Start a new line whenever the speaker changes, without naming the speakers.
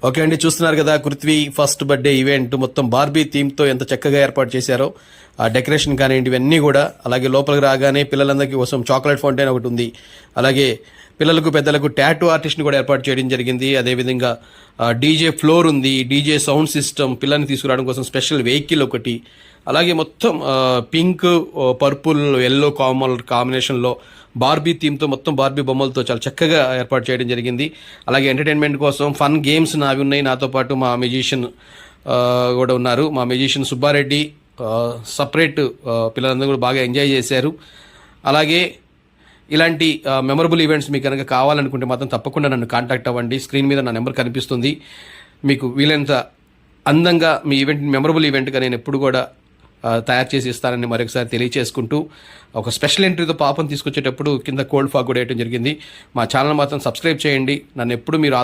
Okay అండి, చూస్తున్నారు కదా పృథ్వీ ఫస్ట్ బర్త్డే ఈవెంట్ మొత్తం బార్బీ థీమ్తో ఎంత చక్కగా ఏర్పాటు చేశారో. ఆ డెకరేషన్ కానివ్వండి ఇవన్నీ కూడా. అలాగే లోపలికి రాగానే పిల్లలందరికీ కోసం చాక్లెట్ ఫౌంటైన్ ఒకటి ఉంది. అలాగే పిల్లలకు పెద్దలకు టాటూ ఆర్టిస్ట్ని కూడా ఏర్పాటు చేయడం జరిగింది. అదేవిధంగా డీజే ఫ్లోర్ ఉంది, డీజే సౌండ్ సిస్టమ్, పిల్లల్ని తీసుకురావడం కోసం స్పెషల్ వెహికల్ ఒకటి. అలాగే మొత్తం పింక్, పర్పుల్, ఎల్లో కాంబినేషన్లో బార్బీ థీమ్తో మొత్తం బార్బీ బొమ్మలతో చాలా చక్కగా ఏర్పాటు చేయడం జరిగింది. అలాగే ఎంటర్టైన్మెంట్ కోసం ఫన్ గేమ్స్ నావి ఉన్నాయి. నాతో పాటు మా మ్యూజిషియన్ కూడా ఉన్నారు. మా మ్యూజిషియన్ సుబ్బారెడ్డి సపరేట్ పిల్లలందరూ కూడా బాగా ఎంజాయ్ చేశారు. అలాగే ఇలాంటి మెమరబుల్ ఈవెంట్స్ మీకు కనుక కావాలనుకుంటే మాత్రం తప్పకుండా నన్ను కాంటాక్ట్ అవ్వండి. స్క్రీన్ మీద నా నెంబర్ కనిపిస్తుంది. మీకు వీలైనంత అందంగా మీ ఈవెంట్ మెమరబుల్ ఈవెంట్గా నేను ఎప్పుడు కూడా తయారు చేసి ఇస్తానని మరొకసారి తెలియచేసుకుంటూ, ఒక స్పెషల్ ఎంట్రీతో పాపం తీసుకొచ్చేటప్పుడు కింద కోల్డ్ ఫాగ్ కూడా వేయడం జరిగింది. మా ఛానల్ మాత్రం సబ్స్క్రైబ్ చేయండి. నన్ను ఎప్పుడు మీరు